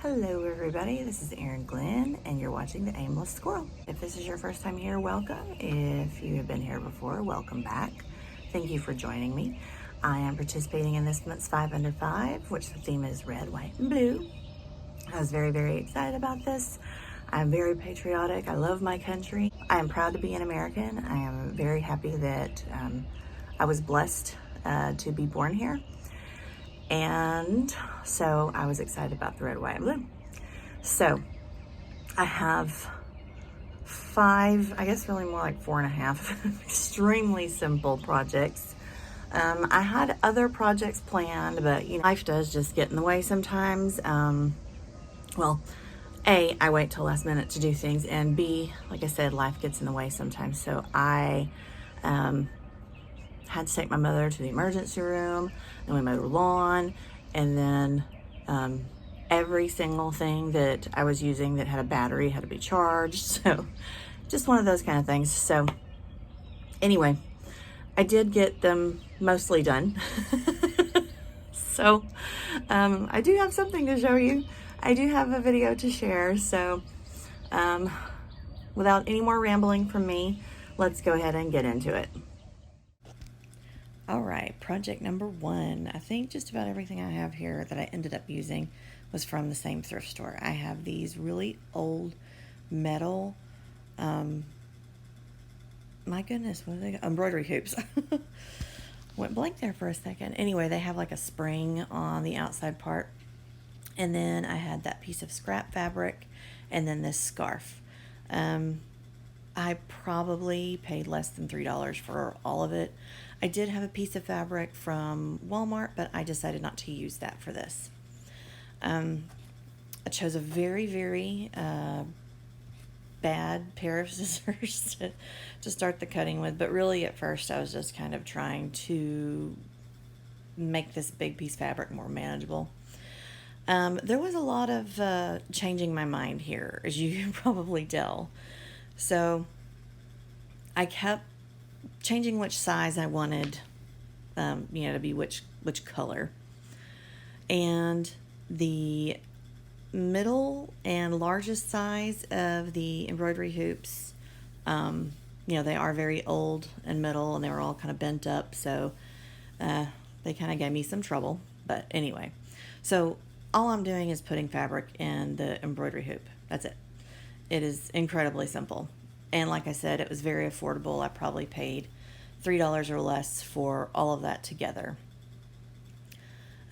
Hello everybody, this is Eringlenn and you're watching The Aimless Squirrel. If this is your first time here, welcome. If you have been here before, welcome back. Thank you for joining me. I am participating in this month's 5 Under 5, which the theme is red, white, and blue. I was very excited about this. I'm very patriotic. I love my country. I am proud to be an American. I am very happy that I was blessed to be born here. And so I was excited about the red, white, and blue. So I have 5, I guess really more like 4.5 extremely simple projects. I had other projects planned, but you know, life does just get in the way sometimes. Well, A, I wait till last minute to do things, and B, like I said, life gets in the way sometimes. So I had to take my mother to the emergency room, and we mowed her lawn, and then every single thing that I was using that had a battery had to be charged. So just one of those kind of things. So anyway, I did get them mostly done. So I do have something to show you. I do have a video to share. So without any more rambling from me, let's go ahead and get into it. All right, project number 1. I think just about everything I have here that I ended up using was from the same thrift store. I have these really old metal, my goodness, what are they? Embroidery hoops. Went blank there for a second. Anyway, they have like a spring on the outside part. And then I had that piece of scrap fabric and then this scarf. I probably paid less than $3 for all of it. I did have a piece of fabric from Walmart, but I decided not to use that for this. I chose a very bad pair of scissors to start the cutting with, but really at first I was just kind of trying to make this big piece of fabric more manageable. There was a lot of changing my mind here, as you can probably tell. So I kept changing which size I wanted, to be which color. And the middle and largest size of the embroidery hoops, they are very old and metal, and they were all kind of bent up. So they kind of gave me some trouble. But anyway, so all I'm doing is putting fabric in the embroidery hoop. That's it. It is incredibly simple. And like I said, it was very affordable. I probably paid $3 or less for all of that together.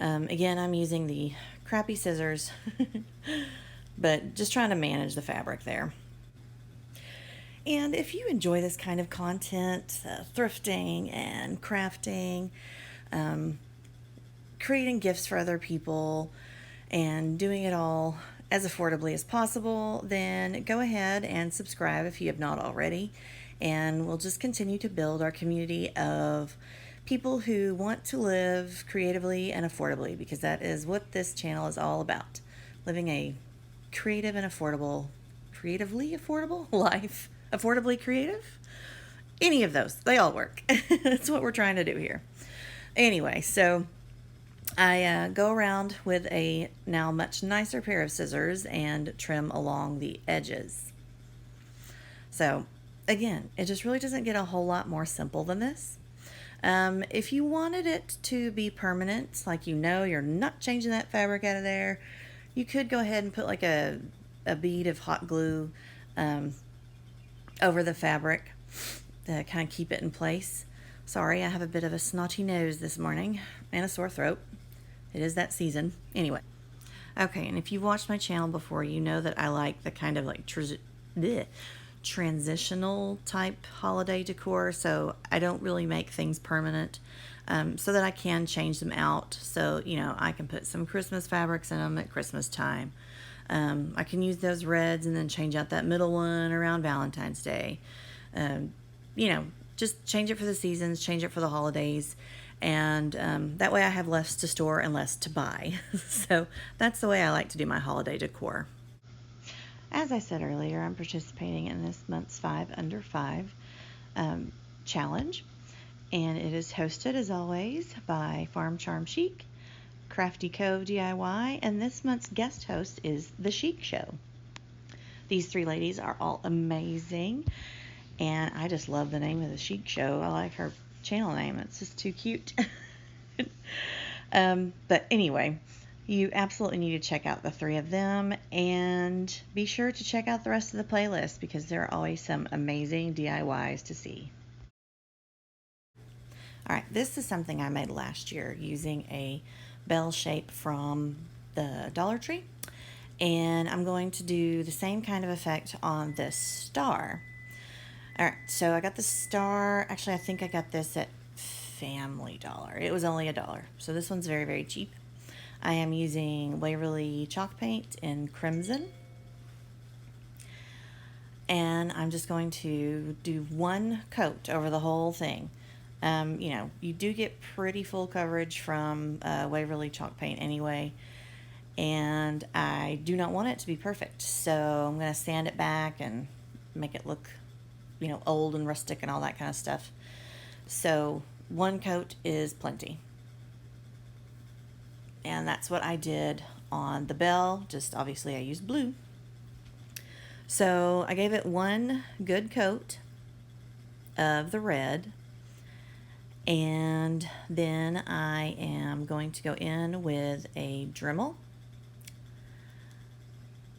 Again, I'm using the crappy scissors, but just trying to manage the fabric there. And if you enjoy this kind of content, thrifting and crafting, creating gifts for other people, and doing it all as affordably as possible, then go ahead and subscribe if you have not already. And we'll just continue to build our community of people who want to live creatively and affordably, because that is what this channel is all about. Living a creative and creatively affordable life. Affordably creative? Any of those. They all work. That's what we're trying to do here. Anyway, so I go around with a now much nicer pair of scissors and trim along the edges. So again, it just really doesn't get a whole lot more simple than this. If you wanted it to be permanent, like you're not changing that fabric out of there, you could go ahead and put like a bead of hot glue over the fabric to kind of keep it in place. Sorry, I have a bit of a snotty nose this morning and a sore throat. It is that season. Anyway. Okay, and if you've watched my channel before, you know that I like the kind of like transitional type holiday decor. So I don't really make things permanent, so that I can change them out. So, I can put some Christmas fabrics in them at Christmas time. I can use those reds and then change out that middle one around Valentine's Day. Just change it for the seasons, change it for the holidays. And that way I have less to store and less to buy. So that's the way I like to do my holiday decor. As I said earlier, I'm participating in this month's 5 Under 5 challenge. And it is hosted, as always, by Farm Charm Chic, Crafty Cove DIY, and this month's guest host is The Chic Show. These three ladies are all amazing, and I just love the name of The Chic Show. I like her channel name. It's just too cute. But anyway, you absolutely need to check out the three of them, and be sure to check out the rest of the playlist because there are always some amazing DIYs to see. Alright, this is something I made last year using a bell shape from the Dollar Tree, and I'm going to do the same kind of effect on this star. Alright, so I got the star. Actually, I think I got this at Family Dollar. It was only $1, so this one's very, very cheap. I am using Waverly chalk paint in crimson, and I'm just going to do one coat over the whole thing. You do get pretty full coverage from Waverly chalk paint anyway, and I do not want it to be perfect, so I'm going to sand it back and make it look, old and rustic and all that kind of stuff. So one coat is plenty. And that's what I did on the bell, just obviously I used blue. So I gave it one good coat of the red, and then I am going to go in with a Dremel,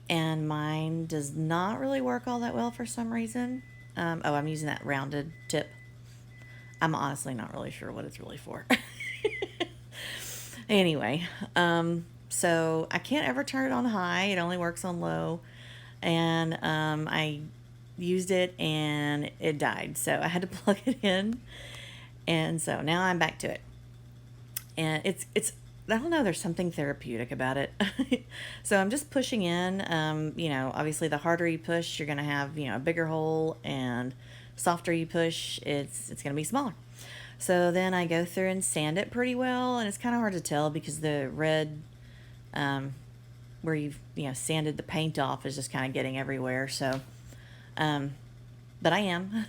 and mine does not really work all that well for some reason. I'm using that rounded tip. I'm honestly not really sure what it's really for. Anyway, so I can't ever turn it on high. It only works on low, and I used it and it died, so I had to plug it in. And so now I'm back to it, and it's I don't know, there's something therapeutic about it. So I'm just pushing in. Obviously the harder you push, you're gonna have a bigger hole, and softer you push, it's gonna be smaller. So then I go through and sand it pretty well, and it's kind of hard to tell because the red, where you've sanded the paint off, is just kind of getting everywhere. So, but I am.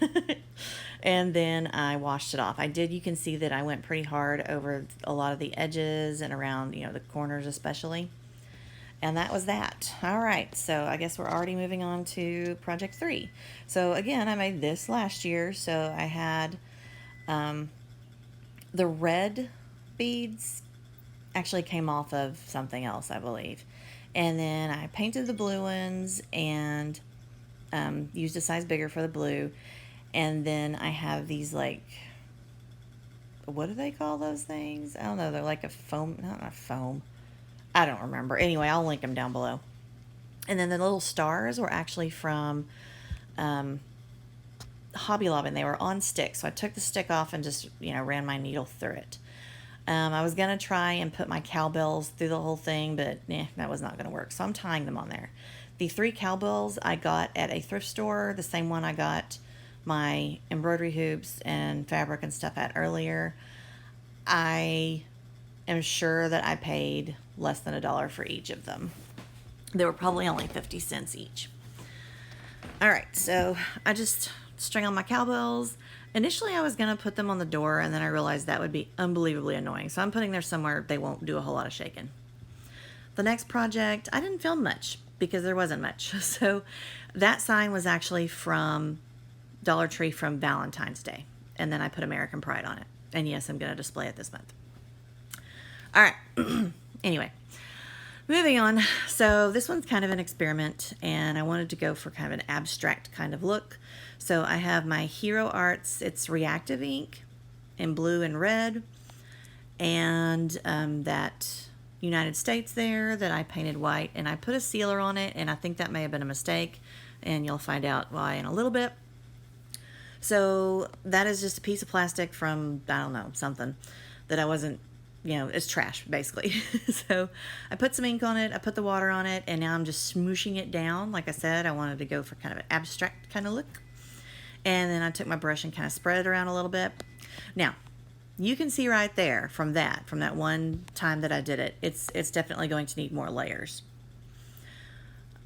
And then I washed it off. You can see that I went pretty hard over a lot of the edges and around, the corners especially. And that was that. All right, so I guess we're already moving on to project 3. So again, I made this last year. So I had the red beads actually came off of something else, I believe. And then I painted the blue ones and used a size bigger for the blue. And then I have these, what do they call those things? I don't know. They're like a foam, not a foam. I don't remember. Anyway, I'll link them down below. And then the little stars were actually from Hobby Lobby, and they were on sticks. So I took the stick off and just, ran my needle through it. I was going to try and put my cowbells through the whole thing, but that was not going to work. So I'm tying them on there. The 3 cowbells I got at a thrift store, the same one I got my embroidery hoops and fabric and stuff at earlier. I am sure that I paid less than $1 for each of them. They were probably only 50 cents each. All right, so I just string on my cowbells. Initially, I was going to put them on the door, and then I realized that would be unbelievably annoying. So I'm putting them somewhere they won't do a whole lot of shaking. The next project, I didn't film much because there wasn't much. So that sign was actually from Dollar Tree from Valentine's Day. And then I put American Pride on it. And yes, I'm going to display it this month. All right. Anyway, moving on. So this one's kind of an experiment, and I wanted to go for kind of an abstract kind of look. So I have my Hero Arts, it's reactive ink in blue and red, and that United States there that I painted white, and I put a sealer on it, and I think that may have been a mistake, and you'll find out why in a little bit. So that is just a piece of plastic from, I don't know, something that I wasn't, it's trash basically. So I put some ink on it, I put the water on it, and now I'm just smooshing it down. Like I said, I wanted to go for kind of an abstract kind of look. And then I took my brush and kind of spread it around a little bit. Now, you can see right there from that one time that I did it, it's definitely going to need more layers.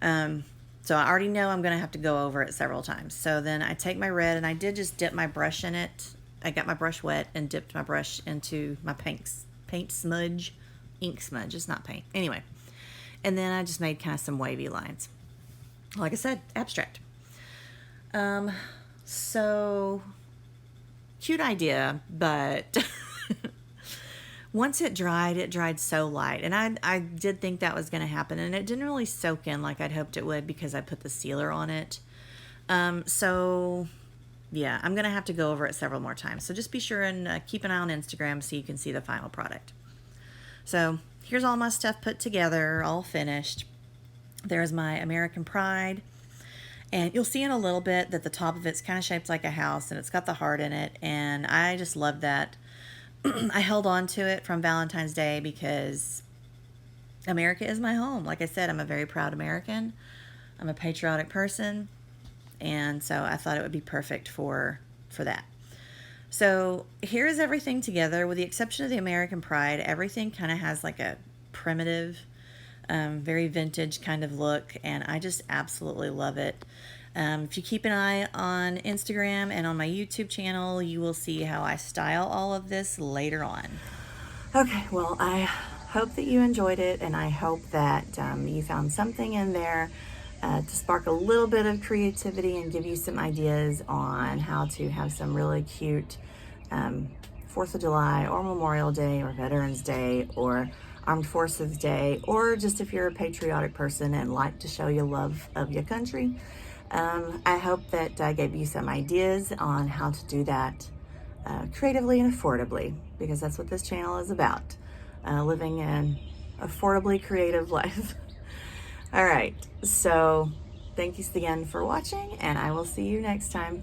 So I already know I'm going to have to go over it several times. So then I take my red, and I did just dip my brush in it. I got my brush wet and dipped my brush into my paint smudge ink smudge. It's not paint. Anyway, and then I just made kind of some wavy lines. Like I said, abstract. So cute idea, but once it dried so light. And I did think that was going to happen, and it didn't really soak in like I'd hoped it would because I put the sealer on it. So yeah, I'm going to have to go over it several more times. So just be sure and keep an eye on Instagram so you can see the final product. So here's all my stuff put together, all finished. There's my American Pride. And you'll see in a little bit that the top of it's kind of shaped like a house, and it's got the heart in it. And I just love that. I held on to it from Valentine's Day because America is my home. Like I said, I'm a very proud American. I'm a patriotic person. And so I thought it would be perfect for that. So here is everything together, with the exception of the American Pride. Everything kind of has like a primitive, very vintage kind of look, and I just absolutely love it. If you keep an eye on Instagram and on my YouTube channel, you will see how I style all of this later on. Okay, well, I hope that you enjoyed it, and I hope that you found something in there to spark a little bit of creativity and give you some ideas on how to have some really cute 4th of July or Memorial Day or Veterans Day or Armed Forces Day, or just if you're a patriotic person and like to show your love of your country. I hope that I gave you some ideas on how to do that creatively and affordably, because that's what this channel is about, living an affordably creative life. All right, so thank you again for watching, and I will see you next time.